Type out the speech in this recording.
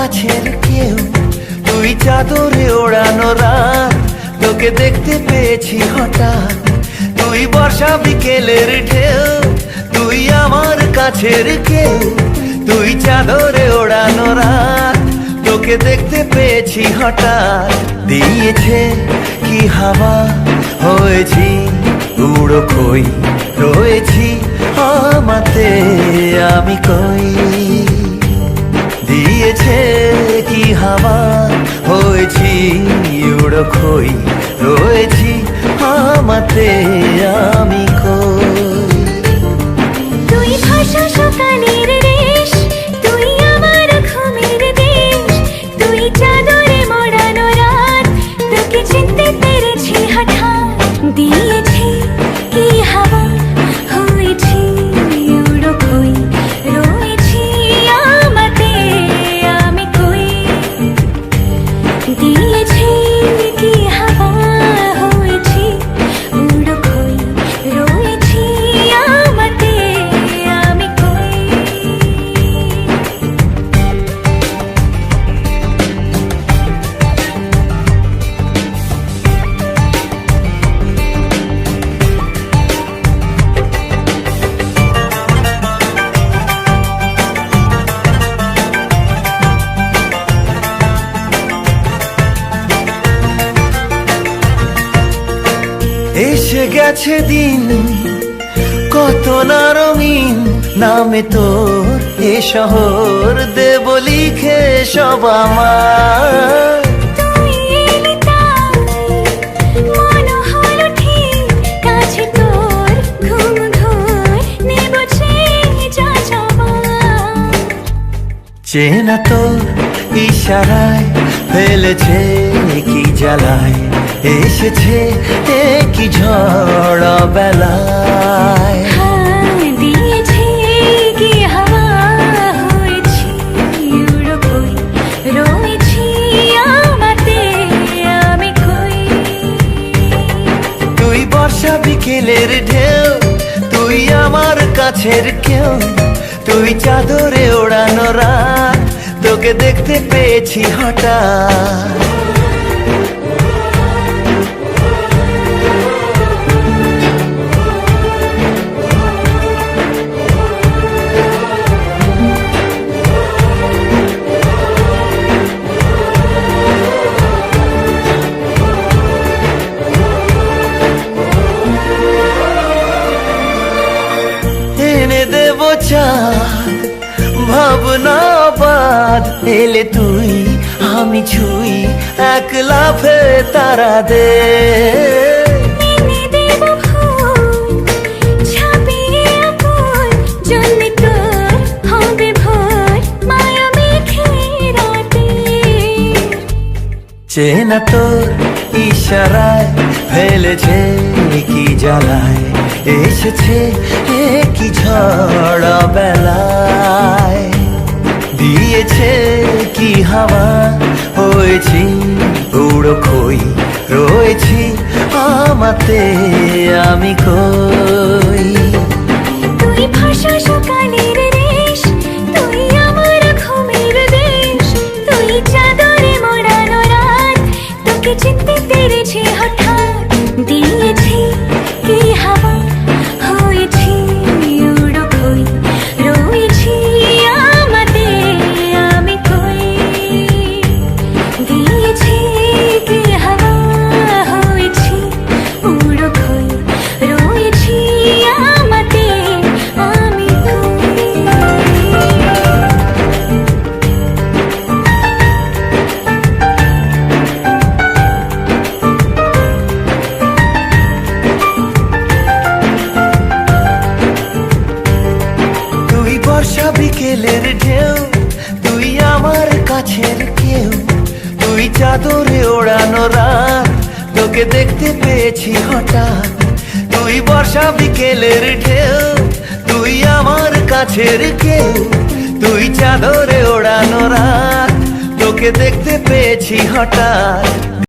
কাছের কেউ, তুই চাদরে ওড়ানো রাত, তোকে দেখতে পেয়েছি হঠাৎ। তুই বর্ষা বিকেলের ঢেউ, তুই আমার কাছের কেউ, তুই চাদরে ওড়ানো রাত, তোকে দেখতে পেয়েছি হঠাৎ। দিয়েছে কি হাওয়া, হয়েছি উড়ো খই, রয়েছি আমাতে আমি কই। দিয়েছে কি হাওয়া, হয়েছি উড়ো খই, রয়েছি আমাতে আমি কই। তুই ভাষা সকালের রেশ, তুই আমার ঘুমের দেশ, তুই চাদরে মোড়ানো রাত, তোকে চিনতে পেরেছি হঠাৎ। দিয়েছি কি হাওয়া, হয়েছি উড়ো খই, রয়েছি আমাতে আমি কই। দিয়েছি কি হাওয়া, হয়েছি উড়ো খই, রয়েছি আমাতে আমি কই। এসে গেছে দিন কত না রঙিন, নামে তোর এ শহর দেব লিখে সব আমার। তুই এলি তাই মন হলো ঠিক, কাছে তোর ঘুম ঘোর নেব যা যাবার। চেনা তোর ইশারায় ফেলেছে কি জ্বালায়, এসেছে কি ঝড় বেলায়। দিয়েছি কি হাওয়া, হয়েছি উড়ো খই, রয়েছি আমাতে আমি কই। তুই বর্ষা বিকেলের ঢেউ, তুই আমার কাছের কেউ, তুই চাদরে ওড়ানো রাত, তোকে দেখতে পেয়েছি হঠাৎ। এনে দেব চাঁদ ভাবনা বাদ, এলে তুই আমি ছুই এক লাফে তারা দে। এনে দেব ফুল ছাপিয়ে আপন, জন্মে তোর হবে ভোর মায়া মেঘে রাতে। চেনা তোর ইশারায় ফেলেছে কি জ্বালায়, এসেছে কি ঝড় বেলায়। দিয়েছে কি হাওয়া, হয়েছি উড়ো খই, রয়েছি আমাতে আমি কই। তুই ভাষা সকালের রেশ, তুই আমার ঘুমের দেশ, তুই চাদরে মোড়ানো রাত, তোকে চিনতে পেরেছি হঠাৎ। দিয়েছি কি হাওয়া, হয়েছি উড়ো খই, রয়েছি আমাতে আমি কই। দিয়েছি কি হাওয়া, হয়েছি উড়ো খই, রয়েছি আমাতে আমি কই। তুই বর্ষা বিকেলের ঢেউ, তুই আমার কাছের কেউ, তুই চাদরে ওড়ানো রাত, তোকে দেখতে পেয়েছি হঠাৎ। তুই বর্ষা বিকেলের ঢেউ, তুই আমার কাছের কেউ, তুই চাদরে ওড়ানো রাত, তোকে দেখতে পেয়েছি হঠাৎ।